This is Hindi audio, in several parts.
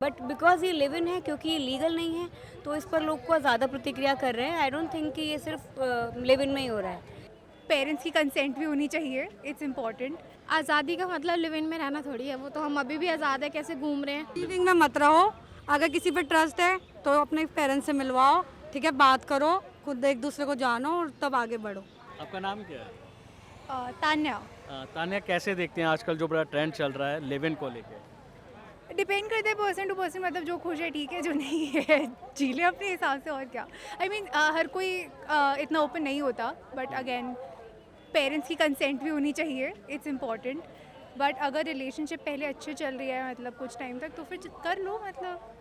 बट बिकॉज ये लिव इन है, क्योंकि ये लीगल नहीं है, तो इस पर लोग को ज़्यादा प्रतिक्रिया कर रहे हैं। आई डोंट थिंक कि ये सिर्फ लिव इन में ही हो रहा है। पेरेंट्स की कंसेंट भी होनी चाहिए, इट्स इम्पॉर्टेंट। आज़ादी का मतलब लिव इन में रहना थोड़ी है, वो तो हम अभी भी आज़ाद है, कैसे घूम रहे हैं। लिविंग में मत रहो। अगर किसी पे ट्रस्ट है तो अपने पेरेंट्स से मिलवाओ, ठीक है, बात करो, खुद एक दूसरे को जानो और तब आगे बढ़ो। आपका नाम क्या है? तान्या। तान्या, कैसे देखते हैं आजकल जो बड़ा ट्रेंड चल रहा है लिव इन को लेके? डिपेंड करता है पर्सन टू पर्सन, मतलब जो खुश है ठीक है, जो नहीं है जी ले अपने हिसाब से, और क्या। आई मीन हर कोई इतना ओपन नहीं होता, बट अगेन पेरेंट्स की कंसेंट भी होनी चाहिए, इट्स इम्पॉर्टेंट। बट अगर रिलेशनशिप पहले अच्छे चल रही है, मतलब कुछ टाइम तक, तो फिर कर लो, मतलब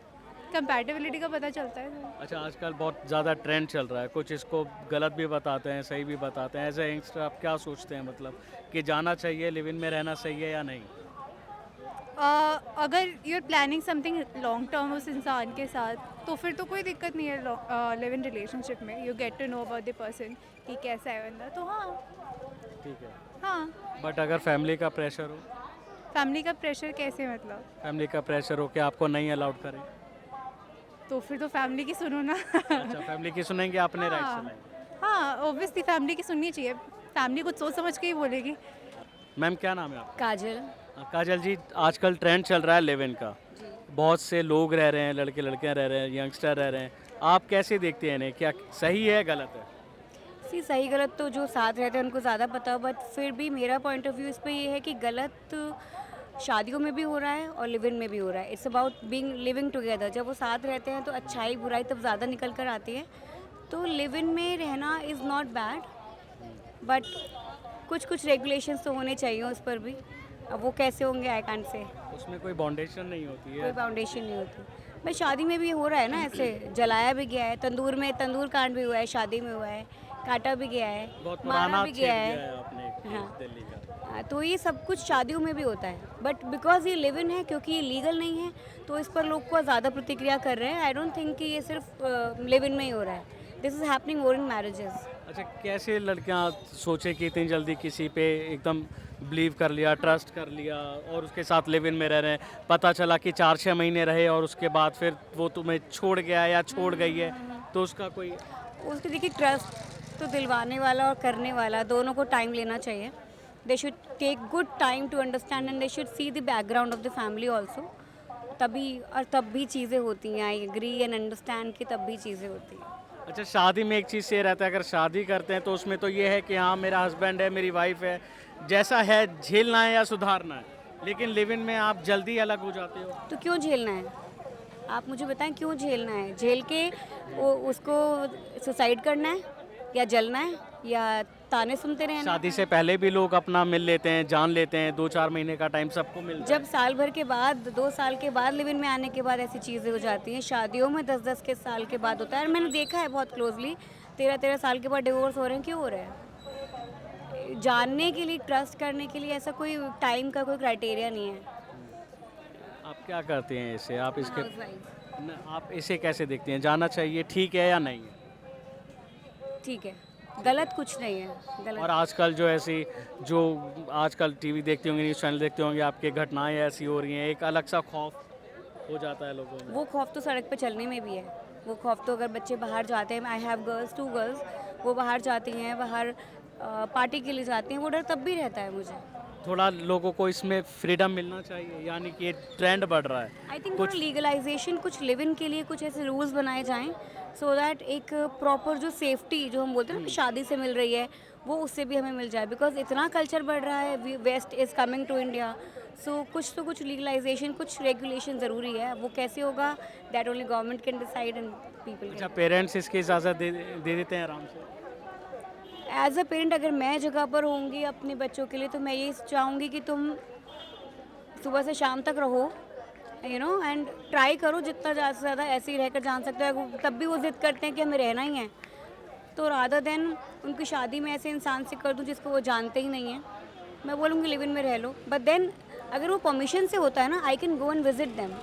कंपैटिबिलिटी का पता चलता है। अच्छा, आजकल बहुत ज़्यादा ट्रेंड चल रहा है, कुछ इसको गलत भी बताते हैं, सही भी बताते हैं। एज ए यंगस्टर आप क्या सोचते हैं, मतलब कि जाना चाहिए, लिव इन में रहना सही है या नहीं? अगर you are planning something long term उस इंसान के साथ, तो फिर तो कोई दिक्कत नहीं है लिव इन रिलेशनशिप में। You get to know about the person कि कैसा है बंदा, तो हाँ। ठीक है। हाँ, बट अगर फैमिली का प्रेशर हो? फैमिली का प्रेशर कैसे, मतलब? फैमिली का प्रेशर हो कि आपको नहीं अलाउड करें? तो फिर तो फैमिली की सुनो ना। अच्छा, फैमिली की सुनेंगे, अपने राइट हाँ, चलाएंगे। हाँ, ऑब्वियसली फैमिली की सुननी चाहिए। फैमिली कुछ सोच समझ के ही बोलेगी। मैम, क्या नाम है आपका? काजल। काजल जी, आजकल ट्रेंड चल रहा है लिव इन का, बहुत से लोग रह रहे हैं, लड़के लड़कियां रह रहे हैं, यंगस्टर रह रहे हैं, आप कैसे देखते हैं इन्हें? क्या सही है, गलत है? सी सही गलत तो जो साथ रहते हैं उनको ज़्यादा पता हो, बट फिर भी मेरा पॉइंट ऑफ व्यू इस पे ये है कि गलत शादियों में भी हो रहा है और लिव इन में भी हो रहा है। It's about being living together. जब वो साथ रहते हैं तो अच्छाई बुराई तब ज़्यादा निकल कर आती है। तो लिव इन में रहना इज़ नॉट बैड, बट कुछ कुछ रेगुलेशंस तो होने चाहिए उस पर भी। अब वो कैसे होंगे आई कांट से। उसमें कोई बाउंडेशन नहीं होती कोई है? फाउंडेशन नहीं होती। भाई शादी में भी हो रहा है ना, ऐसे जलाया भी गया है, तंदूर में तंदूर कांड भी हुआ है, शादी में हुआ है, काटा भी गया है, बहुत मारा पुराना भी छेड़ गया दिया है। है आपने हाँ। दिल्ली का। तो ये सब कुछ शादियों में भी होता है, बट बिकॉज ये लिव इन है, क्योंकि ये लीगल नहीं है, तो इस पर लोग को ज़्यादा प्रतिक्रिया कर रहे हैं। आई डोंट थिंक कि ये सिर्फ लिव इन में ही हो रहा है। This is happening more in marriages. अच्छा, कैसे लड़कियां सोचे कि इतनी जल्दी किसी पे एकदम बिलीव कर लिया, ट्रस्ट कर लिया और उसके साथ लिव इन में रह रहे हैं? पता चला कि 4-6 महीने रहे और उसके बाद फिर वो तुम्हें छोड़ गया या छोड़ गई है, तो उसका कोई? उसके देखिए, ट्रस्ट तो दिलवाने वाला और करने वाला दोनों को टाइम लेना चाहिए। They should take good time to understand and they should see the background of the family also. तब भी चीज़ें होती हैं। आई एग्री एंड अंडरस्टैंड कि तब भी चीज़ें होती हैं। अच्छा, शादी में एक चीज़ से रहता है, अगर शादी करते हैं तो उसमें तो ये है कि हाँ, मेरा हस्बैंड है, मेरी वाइफ है, जैसा है झेलना है या सुधारना है। लेकिन लिव इन में आप जल्दी अलग हो जाते हो। तो क्यों झेलना है? आप मुझे बताएं, क्यों झेलना है? झेल के उसको सुसाइड करना है, या जलना है, या ताने सुनते रहना है? शादी से पहले भी लोग अपना मिल लेते हैं, जान लेते हैं, 2-4 महीने का टाइम सबको मिलता जब साल भर के बाद, 2 साल के बाद लिव इन में आने के बाद ऐसी चीज़ें हो जाती हैं। शादियों में 10-10 के साल के बाद होता है, और मैंने देखा है बहुत क्लोजली, 13-13 साल के बाद डिवोर्स हो रहे हैं। क्यों हो रहे हैं? जानने के लिए, ट्रस्ट करने के लिए ऐसा कोई टाइम का कोई क्राइटेरिया नहीं है। है। आप क्या करते हैं इसे? आप इसके Housewife। आप इसे कैसे देखते हैं? जाना चाहिए, ठीक है या नहीं है? ठीक है, गलत कुछ नहीं है। गलत और आजकल जो आजकल टीवी देखते होंगे, न्यूज़ चैनल देखते होंगे, आपके घटनाएं ऐसी हो रही हैं, एक अलग सा खौफ हो जाता है लोगों में। वो खौफ तो सड़क पे चलने में भी है। वो खौफ तो अगर बच्चे बाहर जाते हैं, आई हैव गर्ल्स, 2 गर्ल्स, वो बाहर जाती हैं, बाहर पार्टी के लिए जाती हैं, वो डर तब भी रहता है मुझे। थोड़ा लोगों को इसमें फ्रीडम मिलना चाहिए, यानी कि ये ट्रेंड बढ़ रहा है। आई थिंक कुछ कुछ लीगलाइजेशन, कुछ लिव इन के लिए कुछ ऐसे रूल्स बनाए जाएं, सो दैट एक प्रॉपर जो सेफ्टी जो हम बोलते हैं ना कि शादी से मिल रही है, वो उससे भी हमें मिल जाए। बिकॉज इतना कल्चर बढ़ रहा है, west is coming to India, so कुछ तो कुछ लीगलाइजेशन, कुछ रेगुलेशन ज़रूरी है। वो कैसे होगा, that only government can decide and people अच्छा, कैन। पेरेंट्स इसकी इजाज़त दे देते हैं आराम से? एज अ पेरेंट अगर मैं जगह पर होंगी अपने बच्चों के लिए, तो मैं ये चाहूँगी कि तुम सुबह से शाम तक रहो, एंड ट्राई करो जितना ज़्यादा से ज़्यादा ऐसे ही रहकर जान सकते हो। तब भी वो जिद करते हैं कि हमें रहना ही है, तो रादर देन उनकी शादी में ऐसे इंसान से कर दूँ जिसको वो जानते ही नहीं है, मैं बोलूँगी लिव इन में रह लो। बट देन अगर वो परमिशन से होता है ना, I can go and visit them,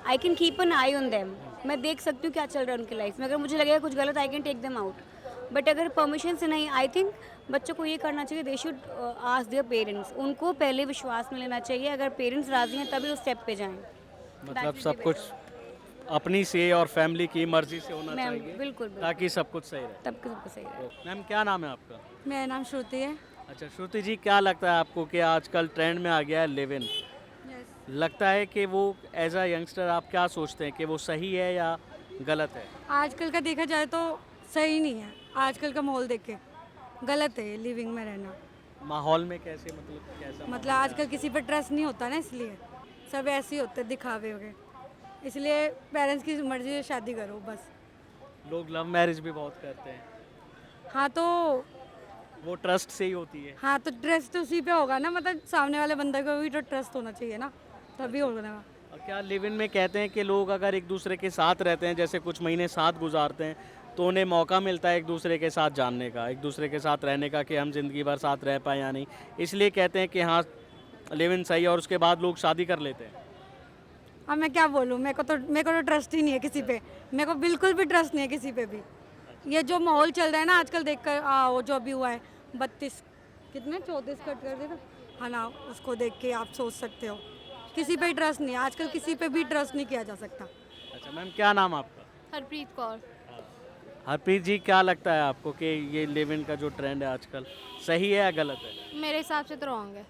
I can keep an I on them. मैं देख सकती हूँ क्या चल रहा है उनकी लाइफ में। अगर मुझे लगेगा कुछ गलत, I can take them out. But अगर परमिशन से नहीं, आई थिंक बच्चों को ये करना चाहिए, they should ask their parents. उनको पहले विश्वास में लेना चाहिए, अगर पेरेंट्स राज़ी हैं तभी उस स्टेप पे जाएं। मतलब That's सब really कुछ अपनी से और फैमिली की मर्जी से होना मैम चाहिए बिल्कुल बिल्कुल ताकि सब कुछ सही रहे। तब सबको सही रहे। मैम क्या नाम है आपका? मेरा नाम श्रुति है। अच्छा श्रुति जी, क्या लगता है आपको कि आजकल ट्रेंड में आ गया है लिव इन? लगता है कि वो एज अ यंगस्टर आप क्या सोचते हैं कि वो सही है या गलत है? आजकल का देखा जाए तो सही नहीं है। आजकल का माहौल देख के गलत है लिविंग में रहना। माहौल में कैसे, मतलब कैसा? मतलब आजकल किसी पर ट्रस्ट नहीं होता ना, इसलिए सब ऐसे ही होते दिखावे हो गए। इसलिए पेरेंट्स की मर्जी से शादी करो बस। लोग लव मैरिज भी बहुत करते हैं, हाँ तो वो ट्रस्ट से ही होती है। हाँ तो ट्रस्ट उसी पे होगा ना, मतलब सामने वाले बंदे को भी तो ट्रस्ट होना चाहिए ना, तभी होगा। और क्या लिव इन में कहते हैं कि लोग अगर एक दूसरे के साथ रहते हैं, जैसे कुछ महीने साथ गुजारते हैं, तो उन्हें मौका मिलता है एक दूसरे के साथ जानने का, एक दूसरे के साथ रहने का कि हम ज़िंदगी भर साथ रह पाए या नहीं। इसलिए कहते हैं कि हाँ लिव इन सही है, और उसके बाद लोग शादी कर लेते हैं। अब मैं क्या बोलूँ, मेरे को तो ट्रस्ट ही नहीं है किसी पे। मेरे को बिल्कुल भी ट्रस्ट नहीं है किसी पे भी। ये जो माहौल चल रहा है ना आजकल देख कर, वो जो अभी हुआ है 32 कितने 34 कट कर देगा, हाँ ना, उसको देख के आप सोच सकते हो किसी पे ट्रस्ट नहीं है आजकल, किसी पे भी ट्रस्ट नहीं किया जा सकता। अच्छा मैम, क्या नाम आपका? हरप्रीत कौर। हरप्रीत जी, क्या लगता है आपको कि ये लिव इन का जो ट्रेंड है आजकल सही है या गलत है? मेरे हिसाब से तो रॉन्ग है,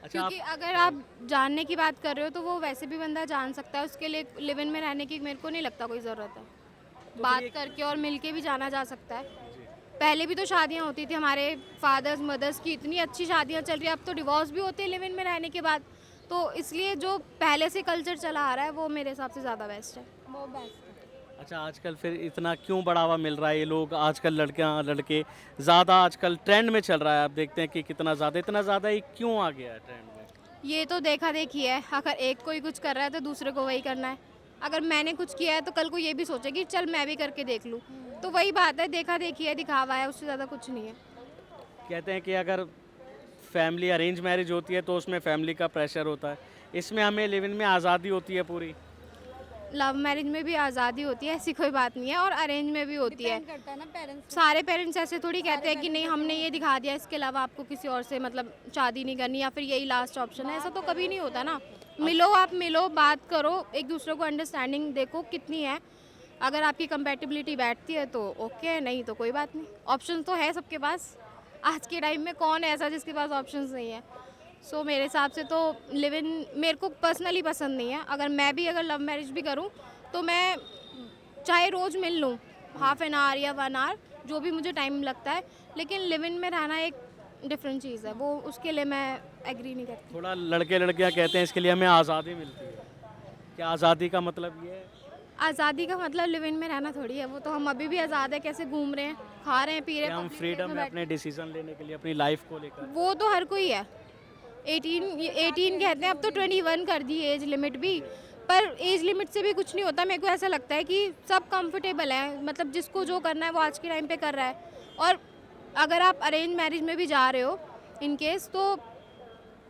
अच्छा आप, क्योंकि अगर आप जानने की बात कर रहे हो तो वो वैसे भी बंदा जान सकता है। उसके लिए लिव इन में रहने की मेरे को नहीं लगता कोई ज़रूरत है। बात करके और मिल के भी जाना जा सकता है। पहले भी तो शादियां होती थी, हमारे फादर्स मदर्स की इतनी अच्छी शादियां चल रही है। अब तो डिवोर्स भी होते हैं लिव इन में रहने के बाद। तो इसलिए जो पहले से कल्चर चला आ रहा है वो मेरे हिसाब से ज़्यादा बेस्ट है। वो बेस्ट है। अच्छा आजकल फिर इतना क्यों बढ़ावा मिल रहा है? ये लोग आजकल लड़कियां लड़के ज़्यादा आजकल ट्रेंड में चल रहा है, आप देखते हैं कि कितना ज़्यादा ही क्यों आ गया है ट्रेंड में? ये तो देखा देखी है। अगर एक कोई कुछ कर रहा है तो दूसरे को वही करना है। अगर मैंने कुछ किया है तो कल को ये भी सोचेगी चल मैं भी करके देख लूँ। तो वही बात है, देखा देखी है, दिखावा है, उससे ज़्यादा कुछ नहीं है। कहते हैं कि अगर फैमिली अरेंज मैरिज होती है तो उसमें फैमिली का प्रेशर होता है, इसमें हमें लिव इन में आज़ादी होती है पूरी। लव मैरिज में भी आज़ादी होती है, ऐसी कोई बात नहीं है, और अरेंज में भी होती है। Depend करता है ना पेरेंट्स। सारे पेरेंट्स ऐसे थोड़ी कहते हैं कि नहीं हमने ये दिखा दिया, इसके अलावा आपको किसी और से मतलब शादी नहीं करनी या फिर यही लास्ट ऑप्शन है। ऐसा तो कभी नहीं होता ना। मिलो, आप मिलो, बात करो, एक दूसरे को अंडरस्टैंडिंग देखो कितनी है। अगर आपकी कंपैटिबिलिटी बैठती है तो ओके, नहीं तो कोई बात नहीं। ऑप्शन तो है सबके पास। आज के टाइम में कौन है ऐसा जिसके पास ऑप्शंस नहीं है? सो मेरे हिसाब से तो लिव इन मेरे को पर्सनली पसंद नहीं है। अगर मैं भी अगर लव मैरिज भी करूं तो मैं चाहे रोज़ मिल लूं, हाफ एन आवर या 1 आवर, जो भी मुझे टाइम लगता है, लेकिन लिव इन में रहना एक डिफरेंट चीज़ है। वो उसके लिए मैं एग्री नहीं करती। थोड़ा लड़के लड़कियां कहते हैं इसके लिए हमें आज़ादी मिलती है। क्या आज़ादी का मतलब ये है? आज़ादी का मतलब लिव इन में रहना थोड़ी है। वो तो हम अभी भी आज़ाद है, कैसे घूम रहे हैं, खा रहे हैं, पी रहे क्या हैं, हम public place फ्रीडम में है बैठ- अपने डिसीजन लेने के लिए, अपनी लाइफ को लेकर? वो तो हर कोई है। 18 कहते हैं, अब तो 21 कर दी एज लिमिट भी। पर एज लिमिट से भी कुछ नहीं होता। मेरे को ऐसा लगता है कि सब कंफर्टेबल है, मतलब जिसको जो करना है वो आज के टाइम पे कर रहा है। और अगर आप अरेंज मैरिज में भी जा रहे हो इन केस, तो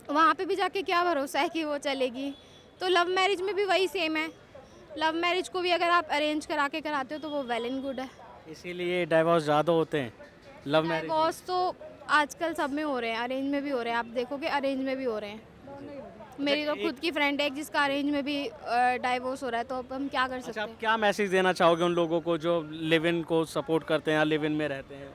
वहाँ पे भी जाके क्या भरोसा है कि वो चलेगी। तो लव मैरिज में भी वही सेम है। लव मैरिज को भी अगर आप अरेंज करा के कराते हो तो वो वेल एंड गुड है। इसीलिए डाइवोर्स ज़्यादा होते हैं लव मैरिज। डाइवोर्स तो आजकल सब में हो रहे हैं, अरेंज में भी हो रहे हैं। आप देखोगे अरेंज में भी हो रहे हैं। मेरी तो खुद की फ्रेंड है एक जिसका अरेंज में भी डाइवोर्स हो रहा है। तो अब हम क्या कर सकते अच्छा, आप हैं? क्या मैसेज देना चाहोगे उन लोगों को जो लिव इन को सपोर्ट करते हैं या लिव इन में रहते हैं?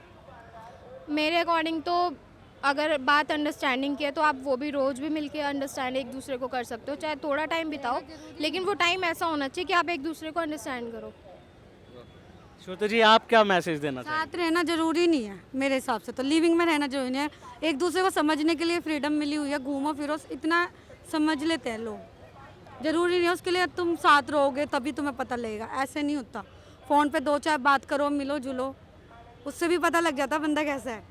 मेरे अकॉर्डिंग तो अगर बात अंडरस्टैंडिंग की है तो आप वो भी रोज़ भी मिलके अंडरस्टैंड एक दूसरे को कर सकते हो, चाहे थोड़ा टाइम बिताओ, लेकिन वो टाइम ऐसा होना चाहिए कि आप एक दूसरे को अंडरस्टैंड करो। श्रुति जी, आप क्या मैसेज देना चाहेंगे? साथ रहना जरूरी नहीं है मेरे हिसाब से, तो लिविंग में रहना जरूरी नहीं है। एक दूसरे को समझने के लिए फ्रीडम मिली हुई है, घूमो फिरो, इतना समझ लेते हैं लोग। जरूरी नहीं है उसके लिए तुम साथ रहोगे तभी तुम्हें पता लगेगा, ऐसे नहीं होता। फ़ोन पे 2-4 बात करो, मिलो जुलो, उससे भी पता लग जाता बंदा कैसा है।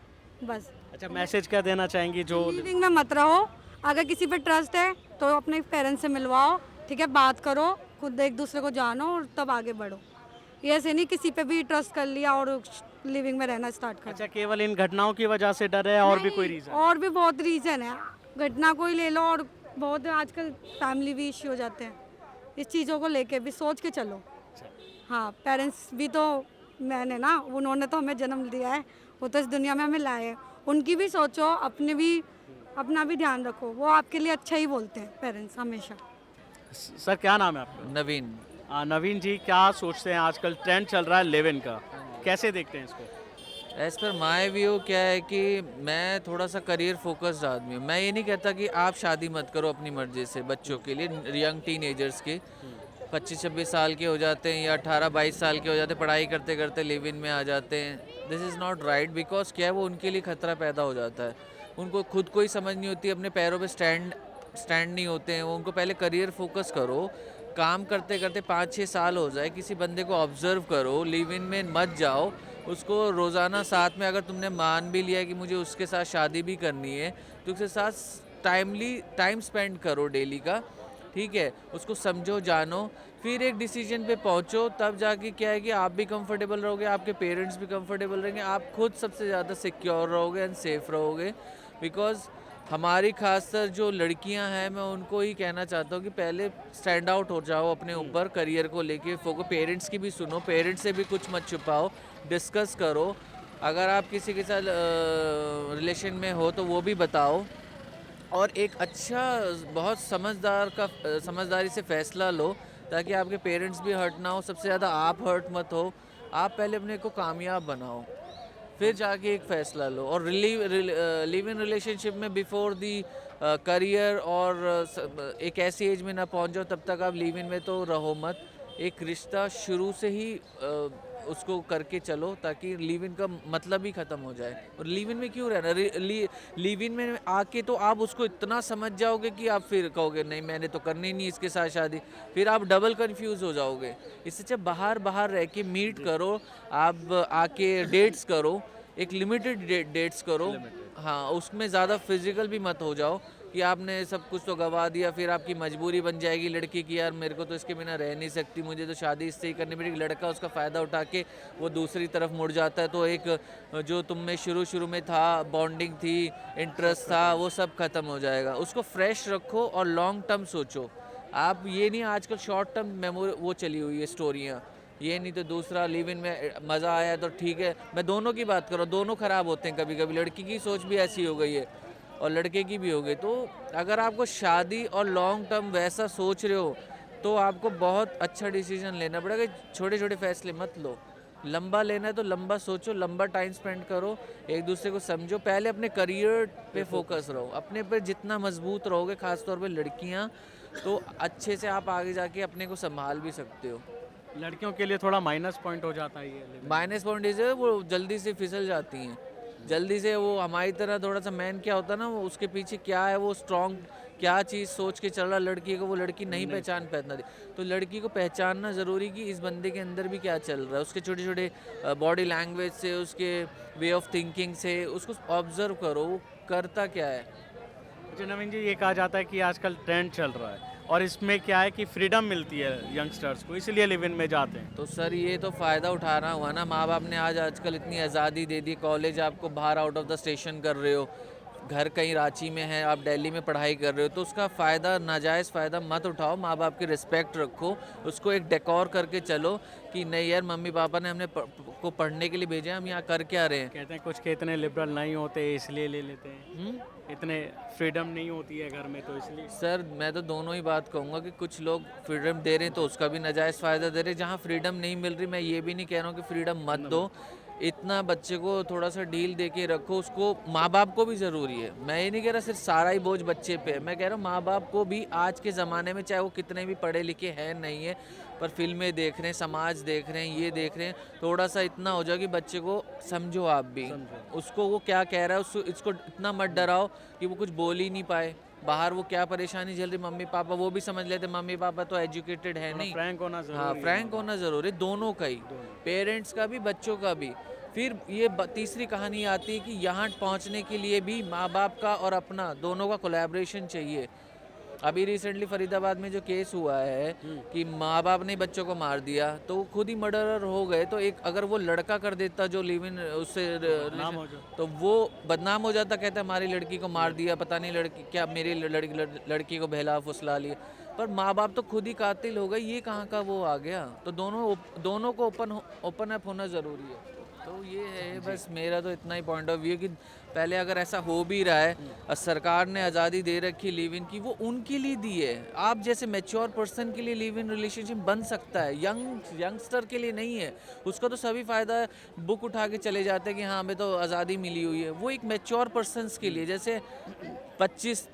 बस अच्छा, मैसेज क्या देना चाहेंगी जो लिविंग में मत रहो। अगर किसी पे ट्रस्ट है तो अपने पेरेंट्स से मिलवाओ, ठीक है, बात करो, खुद एक दूसरे को जानो और तब आगे बढ़ो। ये ऐसे नहीं किसी पे भी ट्रस्ट कर लिया और लिविंग में रहना स्टार्ट कर। अच्छा, केवल इन घटनाओं की वजह से डर है और भी कोई रीज़न? और भी बहुत रीज़न है, घटना कोई ले लो, और बहुत आजकल फैमिली भी इश्यू हो जाते हैं। इस चीज़ों को लेके भी सोच के चलो। हाँ, पेरेंट्स भी तो मैंने ना, उन्होंने तो हमें जन्म दिया है, वो तो इस दुनिया में हमें लाए हैं। उनकी भी सोचो, अपना भी ध्यान रखो। वो आपके लिए अच्छा ही बोलते हैं पेरेंट्स हमेशा। सर क्या नाम है आपका? नवीन। नवीन जी, क्या सोचते हैं आजकल ट्रेंड चल रहा है लिव इन का, कैसे देखते हैं इसको? एज़ पर माय व्यू क्या है कि मैं थोड़ा सा करियर फोकस्ड आदमी हूँ। मैं ये नहीं कहता कि आप शादी मत करो अपनी मर्ज़ी से बच्चों के लिए, यंग टीनेजर्स के 25-26 साल के हो जाते हैं या 18-22 साल के हो जाते हैं, पढ़ाई करते करते लिव इन में आ जाते हैं। This is not right, because क्या है वो उनके लिए खतरा पैदा हो जाता है। उनको खुद को ही समझ नहीं होती, अपने पैरों पे स्टैंड नहीं होते हैं वो। उनको पहले करियर फोकस करो, काम करते करते 5-6 साल हो जाए, किसी बंदे को ऑब्जर्व करो, लिव इन में मत जाओ, उसको रोज़ाना साथ में अगर तुमने मान भी लिया है कि मुझे उसके साथ शादी भी करनी है तो उसके साथ टाइम स्पेंड करो डेली का, ठीक है? उसको समझो, जानो, फिर एक डिसीजन पे पहुंचो, तब जाके क्या है कि आप भी कंफर्टेबल रहोगे, आपके पेरेंट्स भी कंफर्टेबल रहेंगे, आप खुद सबसे ज़्यादा सिक्योर रहोगे एंड सेफ रहोगे। बिकॉज हमारी खासकर जो लड़कियां हैं, मैं उनको ही कहना चाहता हूँ कि पहले स्टैंड आउट हो जाओ अपने ऊपर, करियर को लेके फोकस, पेरेंट्स की भी सुनो, पेरेंट्स से भी कुछ मत छुपाओ, डिस्कस करो। अगर आप किसी के साथ रिलेशन में हो तो वो भी बताओ, और एक अच्छा बहुत समझदारी से फ़ैसला लो ताकि आपके पेरेंट्स भी हर्ट ना हो, सबसे ज़्यादा आप हर्ट मत हो। आप पहले अपने को कामयाब बनाओ, फिर जाके एक फ़ैसला लो। और लिव इन रिलेशनशिप में बिफोर दी करियर और एक ऐसी एज में ना पहुंच जाओ, तब तक आप लिव इन में तो रहो मत। एक रिश्ता शुरू से ही उसको करके चलो ताकि लिव इन का मतलब ही ख़त्म हो जाए। और लिव इन में क्यों रहना, लिव इन में आके तो आप उसको इतना समझ जाओगे कि आप फिर कहोगे नहीं मैंने तो करनी नहीं इसके साथ शादी, फिर आप डबल कंफ्यूज हो जाओगे। इससे अच्छा बाहर रह के मीट करो, आप आके डेट्स करो, एक लिमिटेड डेट्स करो, हाँ, उसमें ज़्यादा फिजिकल भी मत हो जाओ कि आपने सब कुछ तो गवा दिया, फिर आपकी मजबूरी बन जाएगी लड़की की, यार मेरे को तो इसके बिना रह नहीं सकती, मुझे तो शादी इससे ही करनी पड़ेगी। लड़का उसका फ़ायदा उठा के वो दूसरी तरफ मुड़ जाता है, तो एक जो तुम में शुरू में था, बॉन्डिंग थी, इंटरेस्ट था, वो सब ख़त्म हो जाएगा। उसको फ्रेश रखो और लॉन्ग टर्म सोचो। आप ये नहीं, आजकल शॉर्ट टर्म मेमोरी वो चली हुई है स्टोरियाँ, ये नहीं तो दूसरा लिव इन में मज़ा आया तो ठीक है। मैं दोनों की बात करूँ, दोनों ख़राब होते हैं कभी कभी, लड़की की सोच भी ऐसी हो गई है और लड़के की भी हो गई। तो अगर आपको शादी और लॉन्ग टर्म वैसा सोच रहे हो तो आपको बहुत अच्छा डिसीजन लेना पड़ेगा। छोटे छोटे फैसले मत लो, लंबा लेना है तो लंबा सोचो, लंबा टाइम स्पेंड करो, एक दूसरे को समझो। पहले अपने करियर पे फोकस रहो, अपने पे जितना मजबूत रहोगे, खासतौर पे लड़कियां, तो अच्छे से आप आगे जाके अपने को संभाल भी सकते हो। लड़कियों के लिए थोड़ा माइनस पॉइंट हो जाता है ये। माइनस पॉइंट इज वो जल्दी से फिसल जाती हैं, जल्दी से। वो हमारी तरह थोड़ा सा मैन क्या होता है ना, वो उसके पीछे क्या है, वो स्ट्रॉन्ग क्या चीज़ सोच के चल रहा लड़की को, वो लड़की नहीं पहचान पाती। तो लड़की को पहचानना ज़रूरी कि इस बंदे के अंदर भी क्या चल रहा है, उसके छोटे छोटे बॉडी लैंग्वेज से, उसके वे ऑफ थिंकिंग से उसको ऑब्जर्व करो, वो करता क्या है। जी नवीन जी, ये कहा जाता है कि आजकल ट्रेंड चल रहा है और इसमें क्या है कि फ्रीडम मिलती है यंगस्टर्स को, इसलिए लिव इन में जाते हैं। तो सर ये तो फ़ायदा उठाना हुआ ना, माँ बाप ने आजकल इतनी आज़ादी दे दी, कॉलेज आपको बाहर आउट ऑफ द स्टेशन कर रहे हो, घर कहीं रांची में है, आप दिल्ली में पढ़ाई कर रहे हो, तो उसका फ़ायदा, नाजायज़ फ़ायदा मत उठाओ। माँ बाप की रिस्पेक्ट रखो, उसको एक डेकोर करके चलो कि नहीं यार मम्मी पापा ने हमने को पढ़ने के लिए भेजा है, हम यहाँ कर क्या रहे हैं। कहते हैं कुछ के इतने लिबरल नहीं होते इसलिए ले लेते हैं, इतने फ्रीडम नहीं होती है घर में तो इसलिए। सर मैं तो दोनों ही बात कहूँगा कि कुछ लोग फ्रीडम दे रहे हैं तो उसका भी नाजायज़ फ़ायदा दे रहे हैं। जहाँ फ्रीडम नहीं मिल रही, मैं ये भी नहीं कह रहा हूँ कि फ्रीडम मत दो, इतना बच्चे को थोड़ा सा डील दे के रखो। उसको माँ बाप को भी ज़रूरी है, मैं ये नहीं कह रहा सिर्फ सारा ही बोझ बच्चे पे है, मैं कह रहा हूँ माँ बाप को भी आज के ज़माने में, चाहे वो कितने भी पढ़े लिखे हैं नहीं है, पर फिल्में देख रहे हैं, समाज देख रहे हैं, ये देख रहे हैं, थोड़ा सा इतना हो जाए कि बच्चे को समझो आप भी, उसको वो क्या कह रहा है, उसको इसको इतना मत डराओ कि वो कुछ बोल ही नहीं पाए। बाहर वो क्या परेशानी झेल रही, मम्मी पापा वो भी समझ लेते, मम्मी पापा तो एजुकेटेड है नहीं। फ्रैंक होना जरूरी हाँ, है। फ्रैंक होना ज़रूरी है, दोनों का ही, पेरेंट्स का भी, बच्चों का भी। फिर ये तीसरी कहानी आती है कि यहाँ पहुँचने के लिए भी माँ बाप का और अपना दोनों का कोलैबोरेशन चाहिए। अभी रिसेंटली फरीदाबाद में जो केस हुआ है कि माँ बाप ने बच्चों को मार दिया, तो वो खुद ही मर्डरर हो गए। तो एक अगर वो लड़का कर देता जो लिव इन उससे तो वो बदनाम हो जाता, कहता हमारी लड़की को मार दिया, पता नहीं लड़की क्या मेरी लड़की को बहला फुसला लिया, पर माँ बाप तो खुद ही कातिल हो गए। ये कहाँ का वो आ गया। तो दोनों को ओपन अप होना ज़रूरी है। तो ये है बस, मेरा तो इतना ही पॉइंट ऑफ व्यू कि पहले अगर ऐसा हो भी रहा है और सरकार ने आज़ादी दे रखी लिव इन की, वो उनके लिए दी है। आप जैसे मैच्योर पर्सन के लिए लिव इन रिलेशनशिप बन सकता है, यंगस्टर के लिए नहीं है। उसका तो सभी फ़ायदा है, बुक उठा के चले जाते हैं कि हाँ हमें तो आज़ादी मिली हुई है। वो एक मैच्योर पर्सनस के लिए, जैसे 25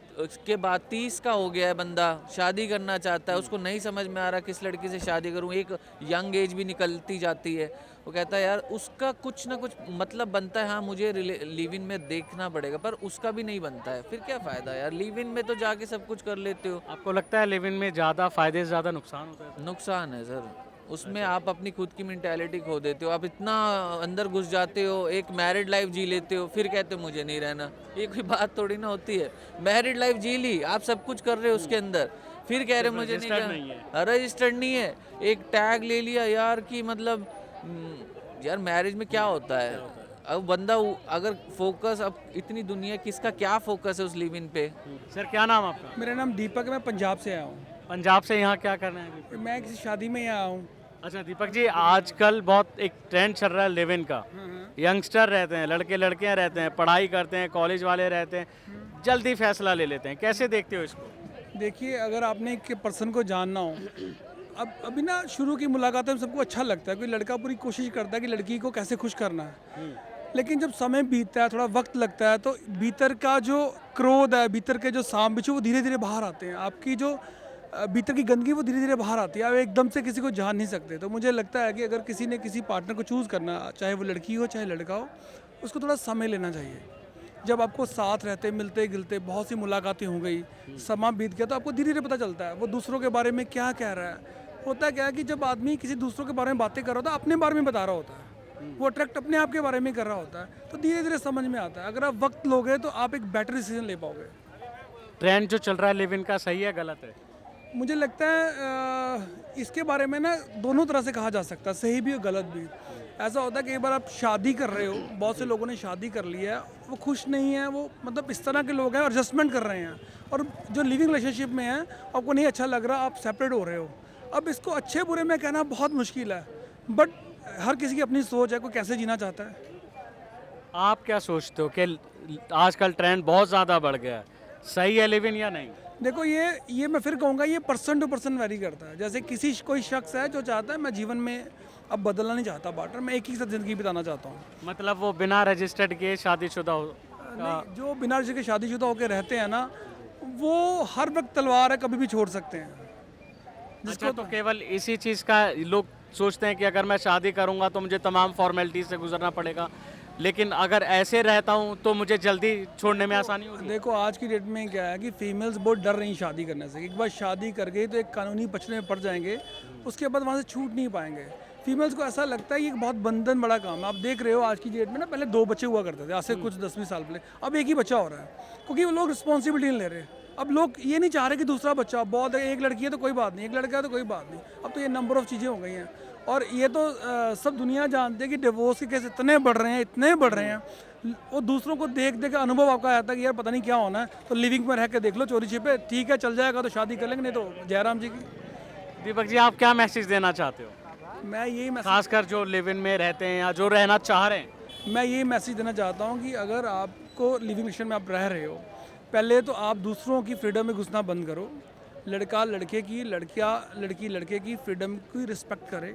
के बाद 30 का हो गया है बंदा, शादी करना चाहता है, उसको नहीं समझ में आ रहा किस लड़की से शादी करूं, एक यंग एज भी निकलती जाती है, वो कहता है यार उसका कुछ ना कुछ मतलब बनता है, हाँ मुझे लिव इन में देखना पड़ेगा, पर उसका भी नहीं बनता है, फिर क्या फ़ायदा यार। लिव इन में तो जाके सब कुछ कर लेते हो। आपको लगता है लिव इन में ज़्यादा फ़ायदे से ज़्यादा नुकसान होता है? नुकसान है सर, उसमें आप अपनी खुद की मेंटालिटी खो देते हो, आप इतना अंदर घुस जाते हो, एक मैरिड लाइफ जी लेते हो, फिर कहते हो मुझे नहीं रहना। ये कोई बात थोड़ी ना होती है। मैरिड लाइफ जी ली, आप सब कुछ कर रहे हो उसके अंदर, फिर कह रहे हो मुझे नहीं करना, रजिस्टर्ड नहीं है, एक टैग ले लिया यार कि मतलब यार मैरिज में क्या होता है। अब बंदा अगर फोकस, अब इतनी दुनिया किसका क्या फोकस है उस लिव इन पे। सर क्या नाम आपका? मेरा नाम दीपक है, मैं पंजाब से आया हूँ। पंजाब से यहाँ क्या करना है अभी? मैं किसी शादी में ही आया हूँ। अच्छा दीपक जी, आजकल बहुत एक ट्रेंड चल रहा है लिव इन का। यंगस्टर रहते हैं, लड़के लड़कियां रहते हैं, पढ़ाई करते हैं, कॉलेज वाले रहते हैं, जल्दी फैसला ले लेते हैं, कैसे देखते हो इसको? देखिए, अगर आपने एक पर्सन को जानना हो, अब अभी ना शुरू की मुलाकात में सबको अच्छा लगता है, कोई लड़का पूरी कोशिश करता है कि लड़की को कैसे खुश करना है। लेकिन जब समय बीतता है, थोड़ा वक्त लगता है, तो भीतर का जो क्रोध है, भीतर के जो सांप बिच्छू, वो धीरे धीरे बाहर आते हैं। आपकी जो भीतर की गंदगी वो धीरे धीरे बाहर आती है। आप एकदम से किसी को जान नहीं सकते। तो मुझे लगता है कि अगर किसी ने किसी पार्टनर को चूज़ करना, चाहे वो लड़की हो चाहे लड़का हो, उसको थोड़ा समय लेना चाहिए। जब आपको साथ रहते मिलते गिलते बहुत सी मुलाकातें हो गई, समय बीत गया, तो आपको धीरे धीरे पता चलता है वो दूसरों के बारे में क्या कह रहा है। होता क्या है कि जब आदमी किसी दूसरों के बारे में बातें कर रहा होता है, अपने बारे में बता रहा होता है, वो अट्रैक्ट अपने आप के बारे में कर रहा होता है, तो धीरे धीरे समझ में आता है। अगर आप वक्त लोगे तो आप एक बेटर डिसीजन ले पाओगे। ट्रेंड जो चल रहा है लिव इन का, सही है गलत है? मुझे लगता है इसके बारे में ना दोनों तरह से कहा जा सकता है, सही भी और गलत भी। ऐसा होता है कि एक बार आप शादी कर रहे हो, बहुत से लोगों ने शादी कर ली है, वो खुश नहीं है, वो मतलब इस तरह के लोग हैं और एडजस्टमेंट कर रहे हैं, और जो लिविंग रिलेशनशिप में है आपको नहीं अच्छा लग रहा, आप सेपरेट हो रहे हो। अब इसको अच्छे बुरे में कहना बहुत मुश्किल है, बट हर किसी की अपनी सोच है, कोई कैसे जीना चाहता है। आप क्या सोचते हो कि आजकल ट्रेंड बहुत ज़्यादा बढ़ गया है, सही है लिव इन या नहीं? देखो, ये मैं फिर कहूँगा, ये पर्सन टू पर्सन वेरी करता है। जैसे कोई शख्स है जो चाहता है मैं जीवन में अब बदलना नहीं चाहता पार्टनर, मैं एक ही साथ ज़िंदगी बिताना चाहता हूँ। मतलब वो बिना रजिस्टर्ड के शादीशुदा हो? नहीं, जो बिना रजिस्टर के शादीशुदा होकर रहते हैं ना, वो हर वक्त तलवार है, कभी भी छोड़ सकते हैं। अच्छा, तो केवल इसी चीज़ का लोग सोचते हैं कि अगर मैं शादी करूंगा तो मुझे तमाम फॉर्मेलिटी से गुजरना पड़ेगा, लेकिन अगर ऐसे रहता हूं तो मुझे जल्दी छोड़ने में आसानी होगी। देखो, आज की डेट में क्या है कि फीमेल्स बहुत डर रही शादी करने से। एक बार शादी कर गई तो एक कानूनी पचड़े में पड़ जाएंगे, उसके बाद वहाँ से छूट नहीं पाएंगे। फीमेल्स को ऐसा लगता है ये एक बहुत बंधन बड़ा काम है। आप देख रहे हो आज की डेट में ना, पहले 2 बच्चे हुआ करते थे, आज से कुछ 10-20 साल पहले, अब एक ही बच्चा हो रहा है, क्योंकि वो लोग रिस्पॉन्सिबिलिटी नहीं ले रहे। अब लोग ये नहीं चाह रहे कि दूसरा बच्चा, बहुत है, एक लड़की है तो कोई बात नहीं, एक लड़का है तो कोई बात नहीं। अब तो ये नंबर ऑफ़ चीज़ें हो गई हैं, और ये तो सब दुनिया जानती है कि डिवोर्स के केस इतने बढ़ रहे हैं, इतने बढ़ रहे हैं। वो दूसरों को देख देख अनुभव आपका आता है कि यार पता नहीं क्या होना है, तो लिविंग में रह के देख लो, चोरी छिपे, ठीक है चल जाएगा तो शादी कर लेंगे, नहीं तो जयराम जी की। दीपक जी, आप क्या मैसेज देना चाहते हो, मैं यही खासकर जो लिव इन में रहते हैं या जो रहना चाह रहे हैं? मैं यही मैसेज देना चाहता हूँ कि अगर आपको लिविंग रिलेशन में आप रह रहे हो, पहले तो आप दूसरों की फ्रीडम में घुसना बंद करो। लड़का लड़के की, लड़की लड़के की फ्रीडम की रिस्पेक्ट करे।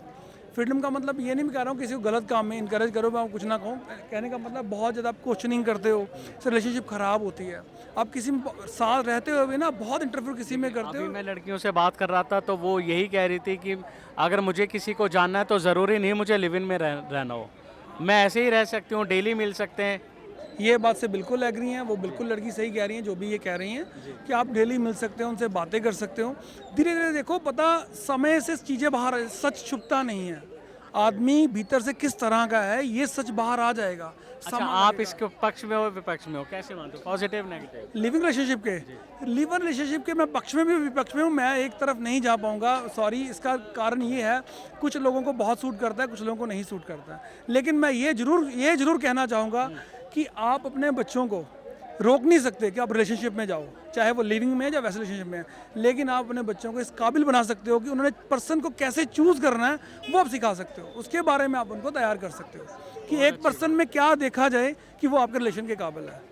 फ्रीडम का मतलब ये नहीं मैं कह रहा हूँ किसी को गलत काम में इनकरेज करो, मैं कुछ ना कहूँ, कहने का मतलब बहुत ज़्यादा आप क्वेश्चनिंग करते हो, इससे रिलेशनशिप ख़राब होती है। आप किसी में साथ रहते हुए भी ना बहुत इंटरव्यू किसी में करते अभी हो। मैं लड़कियों से बात कर रहा था तो वो यही कह रही थी कि अगर मुझे किसी को जानना है तो ज़रूरी नहीं मुझे लिव इन में रहना हो, मैं ऐसे ही रह सकती हूँ, डेली मिल सकते हैं। ये बात से बिल्कुल एग्री हैं, वो बिल्कुल लड़की सही कह रही हैं जो भी ये कह रही हैं कि आप डेली मिल सकते हो, उनसे बातें कर सकते हो। धीरे धीरे देखो, पता समय से चीज़ें बाहर, सच छुपता नहीं है। आदमी भीतर से किस तरह का है ये सच बाहर आ जाएगा। अच्छा, आप इसके पक्ष में हो विपक्ष में हो, कैसे मानते हो, पॉजिटिव नेगेटिव? लिविंग रिलेशनशिप के मैं पक्ष में भी विपक्ष में हूँ, मैं एक तरफ नहीं जा पाऊँगा, सॉरी। इसका कारण ये है, कुछ लोगों को बहुत सूट करता है, कुछ लोगों को नहीं सूट करता है। लेकिन मैं ये जरूर कहना चाहूँगा कि आप अपने बच्चों को रोक नहीं सकते कि आप रिलेशनशिप में जाओ, चाहे वो लिविंग में है या वैसे रिलेशनशिप में है, लेकिन आप अपने बच्चों को इस काबिल बना सकते हो कि उन्होंने पर्सन को कैसे चूज़ करना है, वो आप सिखा सकते हो। उसके बारे में आप उनको तैयार कर सकते हो कि एक पर्सन में क्या देखा जाए कि वो आपके रिलेशन के काबिल है।